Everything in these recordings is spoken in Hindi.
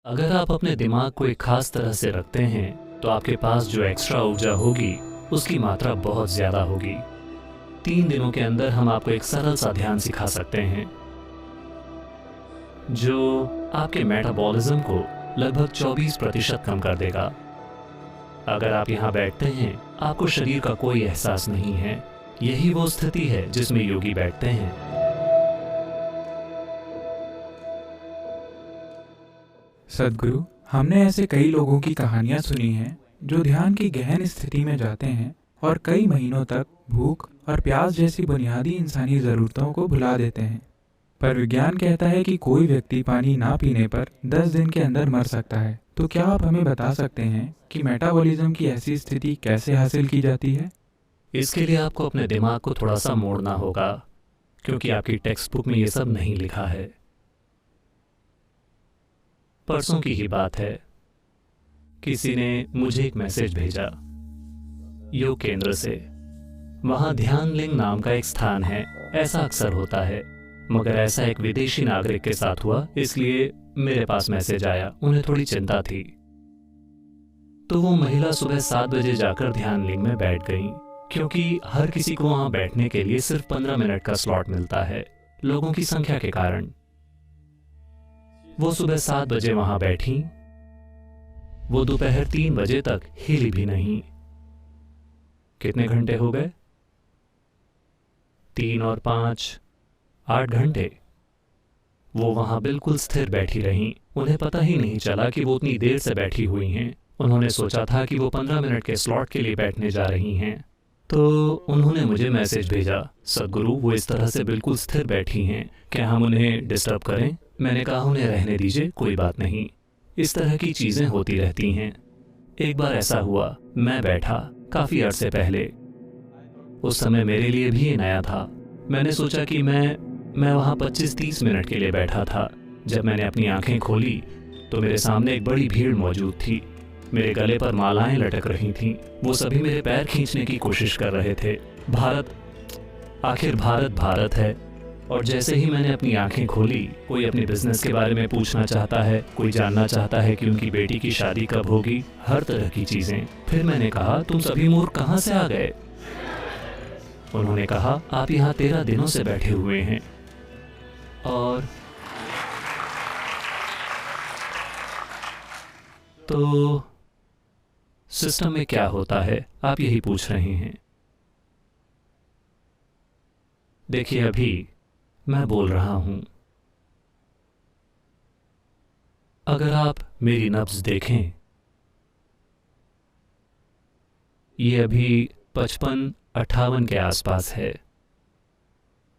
अगर आप अपने दिमाग को एक खास तरह से रखते हैं तो आपके पास जो एक्स्ट्रा ऊर्जा होगी उसकी मात्रा बहुत ज़्यादा होगी। 3 दिनों के अंदर हम आपको एक सरल सा ध्यान सिखा सकते हैं जो आपके मेटाबॉलिज्म को लगभग 24% कम कर देगा। अगर आप यहाँ बैठते हैं आपको शरीर का कोई एहसास नहीं है। यही वो स्थिति है जिसमें योगी बैठते हैं। सद्गुरु, हमने ऐसे कई लोगों की कहानियां सुनी हैं जो ध्यान की गहन स्थिति में जाते हैं और कई महीनों तक भूख और प्यास जैसी बुनियादी इंसानी ज़रूरतों को भुला देते हैं। पर विज्ञान कहता है कि कोई व्यक्ति पानी ना पीने पर 10 दिन के अंदर मर सकता है। तो क्या आप हमें बता सकते हैं कि मेटाबॉलिज्म की ऐसी स्थिति कैसे हासिल की जाती है? इसके लिए आपको अपने दिमाग को थोड़ा सा मोड़ना होगा, क्योंकि आपकी टेक्स्ट बुक में ये सब नहीं लिखा है। परसों की ही बात है, किसी ने मुझे एक मैसेज भेजा योग केंद्र से। वहां ध्यान लिंग नाम का एक स्थान है। ऐसा अक्सर होता है, मगर ऐसा एक विदेशी नागरिक के साथ हुआ, इसलिए मेरे पास मैसेज आया। उन्हें थोड़ी चिंता थी, तो वो महिला सुबह 7 बजे जाकर ध्यान लिंग में बैठ गई, क्योंकि हर किसी को वहां बैठने के लिए सिर्फ 15 मिनट का स्लॉट मिलता है, लोगों की संख्या के कारण। वो सुबह 7 बजे वहां बैठी। वो दोपहर 3 बजे तक हिली भी नहीं। कितने घंटे हो गए? 3 और 5, 8 घंटे। वो वहां बिल्कुल स्थिर बैठी रहीं। उन्हें पता ही नहीं चला कि वो उतनी देर से बैठी हुई हैं। उन्होंने सोचा था कि वो 15 मिनट के स्लॉट के लिए बैठने जा रही हैं। तो उन्होंने मुझे मैसेज भेजा, सद्गुरु वो इस तरह से बिल्कुल स्थिर बैठी हैं, क्या हम उन्हें डिस्टर्ब करें? मैंने कहा उन्हें रहने दीजिए, कोई बात नहीं। इस तरह की चीज़ें होती रहती हैं। एक बार ऐसा हुआ, मैं बैठा काफ़ी अरसे पहले। उस समय मेरे लिए भी ये नया था। मैंने सोचा कि मैं वहाँ 25-30 मिनट के लिए बैठा था। जब मैंने अपनी आंखें खोली तो मेरे सामने एक बड़ी भीड़ मौजूद थी। मेरे गले पर मालाएं लटक रही थीं। वो सभी मेरे पैर खींचने की कोशिश कर रहे थे। आखिर भारत भारत है। और जैसे ही मैंने अपनी आंखें खोली, कोई अपने बिजनेस के बारे में पूछना चाहता है, कोई जानना चाहता है कि उनकी बेटी की शादी कब होगी, हर तरह की चीजें। फिर मैंने कहा, तुम सभी मूर्ख कहाँ से आ गए? उन्होंने कहा, आप यहाँ 13 दिनों से बैठे हुए हैं। और तो सिस्टम में क्या होता है, आप यही पूछ रहे हैं। देखिए, अभी मैं बोल रहा हूं। अगर आप मेरी नब्ज देखें, ये अभी 55-58 के आसपास है।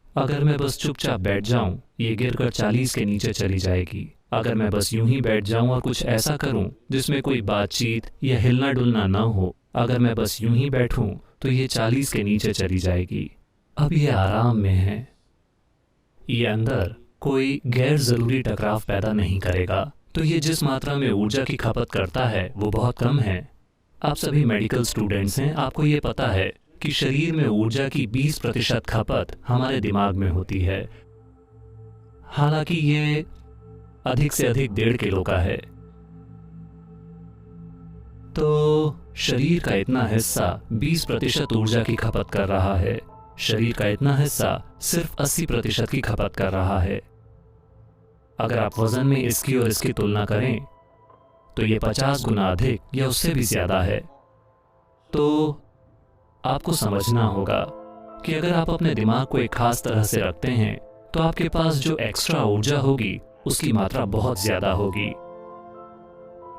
अगर मैं बस चुपचाप बैठ जाऊं, ये गिरकर 40 के नीचे चली जाएगी। अगर मैं बस यूं ही बैठ जाऊं और कुछ ऐसा करूं जिसमें कोई बातचीत या हिलना डुलना ना हो, अगर मैं बस यूं ही बैठूं तो ये 40 के नीचे चली जाएगी। अब ये आराम में है। ये अंदर कोई गैर जरूरी टकराव पैदा नहीं करेगा। तो ये जिस मात्रा में ऊर्जा की खपत करता है वो बहुत कम है। आप सभी मेडिकल स्टूडेंट्स हैं, आपको ये पता है कि शरीर में ऊर्जा की 20% खपत हमारे दिमाग में होती है। हालांकि ये अधिक से अधिक 1.5 किलो का है। तो शरीर का इतना हिस्सा 20% ऊर्जा की खपत कर रहा है। शरीर का इतना हिस्सा सिर्फ 80% की खपत कर रहा है। अगर आप वजन में इसकी और इसकी तुलना करें तो ये 50 गुना अधिक या उससे भी ज्यादा है। तो आपको समझना होगा कि अगर आप अपने दिमाग को एक खास तरह से रखते हैं तो आपके पास जो एक्स्ट्रा ऊर्जा होगी उसकी मात्रा बहुत ज्यादा होगी,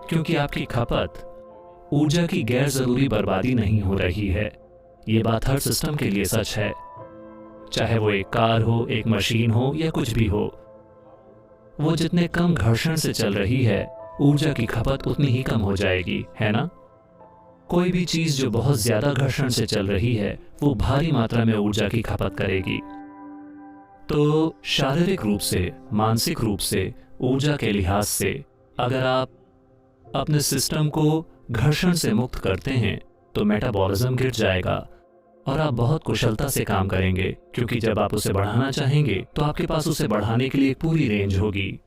क्योंकि आपकी खपत ऊर्जा की गैर जरूरी बर्बादी नहीं हो रही है। ये बात हर सिस्टम के लिए सच है, चाहे वो एक कार हो, एक मशीन हो या कुछ भी हो। वो जितने कम घर्षण से चल रही है, ऊर्जा की खपत उतनी ही कम हो जाएगी, है ना? कोई भी चीज जो बहुत ज्यादा घर्षण से चल रही है वो भारी मात्रा में ऊर्जा की खपत करेगी। तो शारीरिक रूप से, मानसिक रूप से, ऊर्जा के लिहाज से अगर आप अपने सिस्टम को घर्षण से मुक्त करते हैं तो मेटाबॉलिज्म गिर जाएगा और आप बहुत कुशलता से काम करेंगे, क्योंकि जब आप उसे बढ़ाना चाहेंगे तो आपके पास उसे बढ़ाने के लिए एक पूरी रेंज होगी।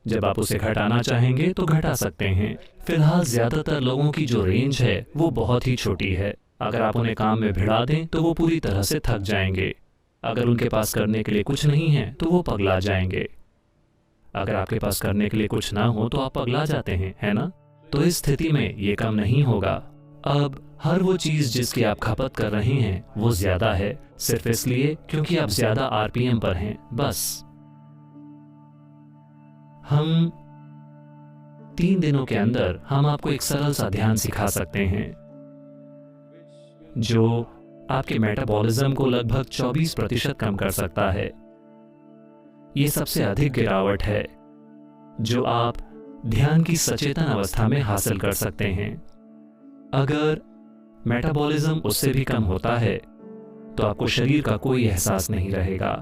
जब आप उसे घटाना चाहेंगे तो घटा सकते हैं। फिलहाल ज्यादातर लोगों की जो रेंज है वो बहुत ही छोटी है। अगर आप उन्हें काम में भिड़ा दें तो वो पूरी तरह से थक जाएंगे। अगर उनके पास करने के लिए कुछ नहीं है तो वो पगला जाएंगे। अगर आपके पास करने के लिए कुछ ना हो तो आप पगला जाते हैं, है ना? तो इस स्थिति में ये कम नहीं होगा। अब हर वो चीज जिसकी आप खपत कर रहे हैं वो ज्यादा है, सिर्फ इसलिए क्योंकि आप ज्यादा आरपीएम पर हैं, बस। हम 3 दिनों के अंदर हम आपको एक सरल सा ध्यान सिखा सकते हैं जो आपके मेटाबॉलिज्म को लगभग 24% कम कर सकता है। ये सबसे अधिक गिरावट है जो आप ध्यान की सचेतन अवस्था में हासिल कर सकते हैं। अगर मेटाबॉलिज्म उससे भी कम होता है तो आपको शरीर का कोई एहसास नहीं रहेगा।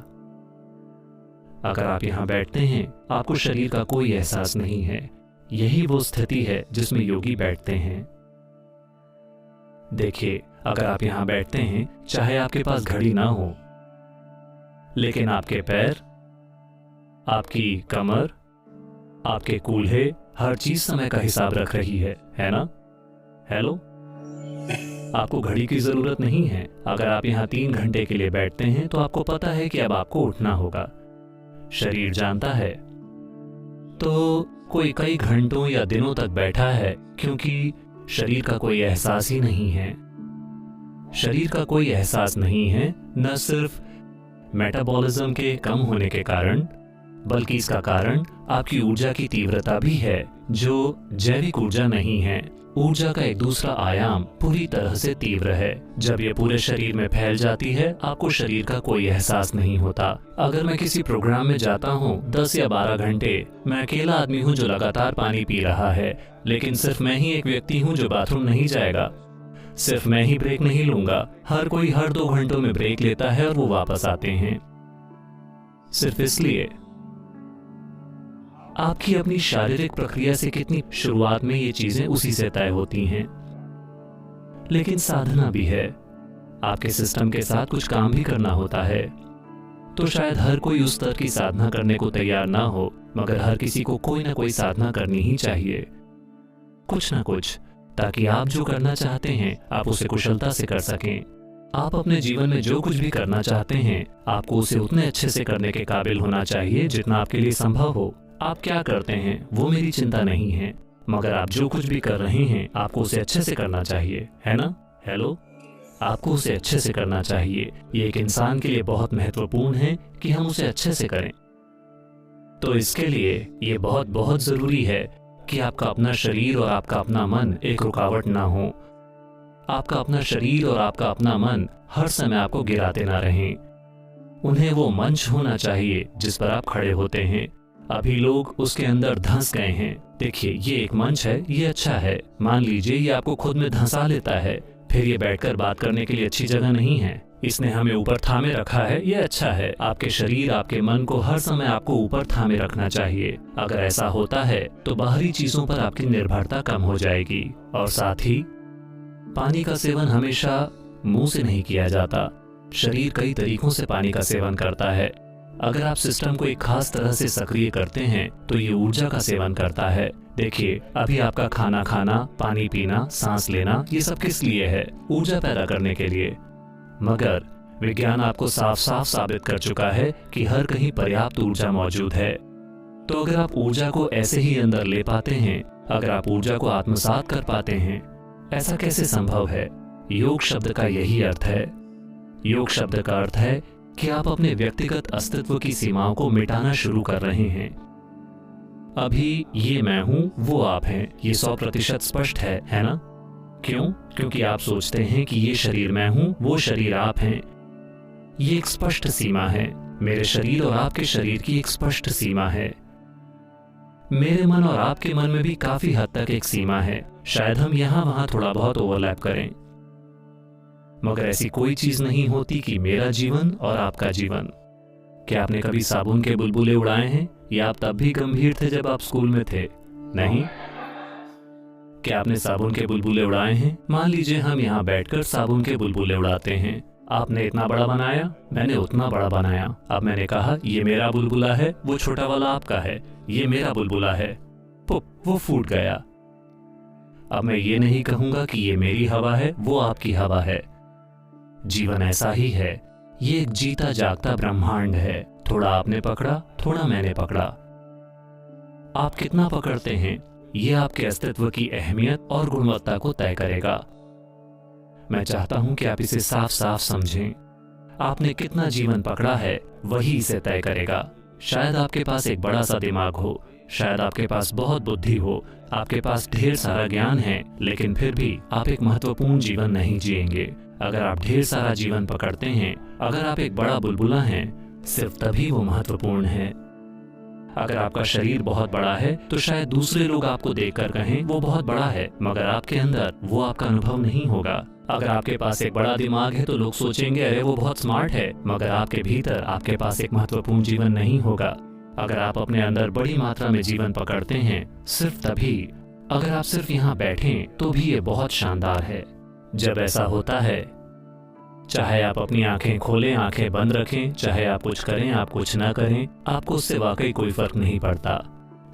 अगर आप यहां बैठते हैं आपको शरीर का कोई एहसास नहीं है। यही वो स्थिति है जिसमें योगी बैठते हैं। देखिए, अगर आप यहां बैठते हैं, चाहे आपके पास घड़ी ना हो, लेकिन आपके पैर, आपकी कमर, आपके कूल्हे, हर चीज समय का हिसाब रख रही है ना? हेलो, आपको घड़ी की जरूरत नहीं है। अगर आप यहाँ 3 घंटे के लिए बैठते हैं तो आपको पता है कि अब आपको उठना होगा। शरीर जानता है। तो कोई कई घंटों या दिनों तक बैठा है क्योंकि शरीर का कोई एहसास ही नहीं है। शरीर का कोई एहसास नहीं है, न सिर्फ मेटाबॉलिज्म के कम होने के कारण, बल्कि इसका कारण आपकी ऊर्जा की तीव्रता भी है, जो जैविक ऊर्जा नहीं है। ऊर्जा का एक दूसरा आयाम पूरी तरह से तीव्र है। जब ये पूरे शरीर में फैल जाती है, आपको शरीर का कोई एहसास नहीं होता। अगर मैं किसी प्रोग्राम में जाता हूँ 10 या 12 घंटे, मैं अकेला आदमी हूँ जो लगातार पानी पी रहा है, लेकिन सिर्फ मैं ही एक व्यक्ति हूँ जो बाथरूम नहीं जाएगा। सिर्फ मैं ही ब्रेक नहीं लूंगा। हर कोई हर 2 घंटों में ब्रेक लेता है और वो वापस आते हैं। सिर्फ इसलिए आपकी अपनी शारीरिक प्रक्रिया से कितनी शुरुआत में ये चीजें उसी से तय होती हैं। लेकिन साधना भी है। आपके सिस्टम के साथ कुछ काम भी करना होता है। तो शायद हर कोई उस स्तर की साधना करने को तैयार ना हो, मगर हर किसी को कोई ना कोई साधना करनी ही चाहिए, कुछ ना कुछ, ताकि आप जो करना चाहते हैं आप उसे कुशलता से कर सकें। आप अपने जीवन में जो कुछ भी करना चाहते हैं आपको उसे उतने अच्छे से करने के काबिल होना चाहिए जितना आपके लिए संभव हो। आप क्या करते हैं वो मेरी चिंता नहीं है, मगर आप जो कुछ भी कर रहे हैं आपको उसे अच्छे से करना चाहिए, है ना? हेलो, आपको उसे अच्छे से करना चाहिए। ये एक इंसान के लिए बहुत महत्वपूर्ण है कि हम उसे अच्छे से करें। तो इसके लिए ये बहुत बहुत जरूरी है कि आपका अपना शरीर और आपका अपना मन एक रुकावट ना हो। आपका अपना शरीर और आपका अपना मन हर समय आपको गिराते ना रहें। उन्हें वो मंच होना चाहिए जिस पर आप खड़े होते हैं। अभी लोग उसके अंदर धंस गए हैं। देखिए, ये एक मंच है, ये अच्छा है। मान लीजिए ये आपको खुद में धंसा लेता है, फिर ये बैठकर बात करने के लिए अच्छी जगह नहीं है। इसने हमें ऊपर थामे रखा है, ये अच्छा है। आपके शरीर, आपके मन को हर समय आपको ऊपर थामे रखना चाहिए। अगर ऐसा होता है तो बाहरी चीजों पर आपकी निर्भरता कम हो जाएगी। और साथ ही पानी का सेवन हमेशा मुंह से नहीं किया जाता। शरीर कई तरीकों से पानी का सेवन करता है। अगर आप सिस्टम को एक खास तरह से सक्रिय करते हैं तो ये ऊर्जा का सेवन करता है। देखिए, अभी आपका खाना खाना, पानी पीना, सांस लेना, ये सब किस लिए है? ऊर्जा पैदा करने के लिए। मगर विज्ञान आपको साफ साफ साबित कर चुका है कि हर कहीं पर्याप्त ऊर्जा मौजूद है। तो अगर आप ऊर्जा को ऐसे ही अंदर ले पाते हैं, अगर आप ऊर्जा को आत्मसात कर पाते हैं, ऐसा कैसे संभव है? योग शब्द का यही अर्थ है। योग शब्द का अर्थ है कि आप अपने व्यक्तिगत अस्तित्व की सीमाओं को मिटाना शुरू कर रहे हैं। अभी ये मैं हूं, वो आप हैं, ये 100% स्पष्ट है ना? क्यों? क्योंकि आप सोचते हैं कि ये शरीर मैं हूं, वो शरीर आप हैं। ये एक स्पष्ट सीमा है। मेरे शरीर और आपके शरीर की एक स्पष्ट सीमा है। मेरे मन और आपके मन में भी काफी हद तक एक सीमा है। शायद हम यहां वहां थोड़ा बहुत ओवरलैप करें, मगर ऐसी कोई चीज नहीं होती कि मेरा जीवन और आपका जीवन। क्या आपने कभी साबुन के बुलबुले उड़ाए हैं? या आप तब भी गंभीर थे जब आप स्कूल में थे? नहीं। क्या आपने साबुन के बुलबुले उड़ाए हैं? मान लीजिए हम यहाँ बैठकर साबुन के बुलबुले उड़ाते हैं। आपने इतना बड़ा बनाया, मैंने उतना बड़ा बनाया। अब मैंने कहा ये मेरा बुलबुला है, वो छोटा वाला आपका है, ये मेरा बुलबुला है। पुप, वो फूट गया। अब मैं ये नहीं कहूंगा कि ये मेरी हवा है, वो आपकी हवा है। जीवन ऐसा ही है, ये एक जीता जागता ब्रह्मांड है। थोड़ा आपने पकड़ा, थोड़ा मैंने पकड़ा। आप कितना पकड़ते हैं, ये आपके अस्तित्व की अहमियत और गुणवत्ता को तय करेगा। मैं चाहता हूं कि आप इसे साफ साफ समझें। आपने कितना जीवन पकड़ा है, वही इसे तय करेगा। शायद आपके पास एक बड़ा सा दिमाग हो, शायद आपके पास बहुत बुद्धि हो, आपके पास ढेर सारा ज्ञान है, लेकिन फिर भी आप एक महत्वपूर्ण जीवन नहीं जिएंगे। अगर आप ढेर सारा जीवन पकड़ते हैं, अगर आप एक बड़ा बुलबुला हैं, सिर्फ तभी वो महत्वपूर्ण है। अगर आपका शरीर बहुत बड़ा है तो शायद दूसरे लोग आपको देखकर कहें वो बहुत बड़ा है, मगर आपके अंदर वो आपका अनुभव नहीं होगा। अगर आपके पास एक बड़ा दिमाग है तो लोग सोचेंगे अरे वो बहुत स्मार्ट है, मगर आपके भीतर आपके पास एक महत्वपूर्ण जीवन नहीं होगा। अगर आप अपने अंदर बड़ी मात्रा में जीवन पकड़ते हैं, सिर्फ तभी, अगर आप सिर्फ यहाँ बैठें तो भी ये बहुत शानदार है। जब ऐसा होता है, चाहे आप अपनी आंखें खोलें, आंखें बंद रखें, चाहे आप कुछ करें, आप कुछ ना करें, आपको उससे वाकई कोई फर्क नहीं पड़ता।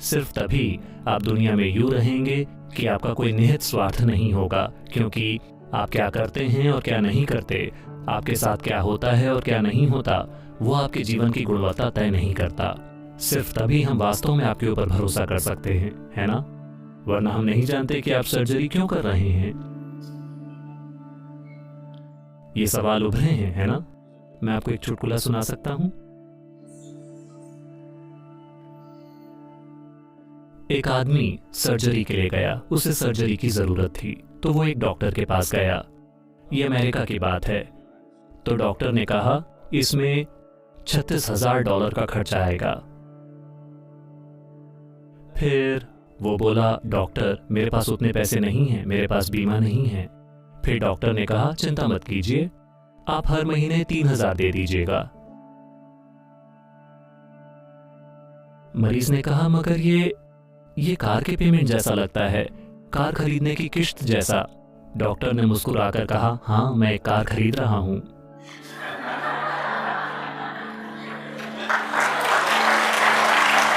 सिर्फ तभी आप दुनिया में यूं रहेंगे कि आपका कोई निहित स्वार्थ नहीं होगा, क्योंकि आप क्या करते हैं और क्या नहीं करते, आपके साथ क्या होता है और क्या नहीं होता, वो आपके जीवन की गुणवत्ता तय नहीं करता। सिर्फ तभी हम वास्तव में आपके ऊपर भरोसा कर सकते हैं, है ना? वरना हम नहीं जानते कि आप सर्जरी क्यों कर रहे हैं। ये सवाल उभरे हैं, है ना? मैं आपको एक चुटकुला सुना सकता हूं। एक आदमी सर्जरी के लिए गया, उसे सर्जरी की जरूरत थी, तो वो एक डॉक्टर के पास गया। ये अमेरिका की बात है। तो डॉक्टर ने कहा इसमें $36,000 का खर्चा आएगा। फिर वो बोला डॉक्टर मेरे पास उतने पैसे नहीं हैं, मेरे पास बीमा नहीं है। फिर डॉक्टर ने कहा चिंता मत कीजिए, आप हर महीने 3,000 दे दीजिएगा। मरीज ने कहा मगर ये कार के पेमेंट जैसा लगता है, कार खरीदने की किश्त जैसा। डॉक्टर ने मुस्कुराकर कहा हाँ, मैं एक कार खरीद रहा हूं।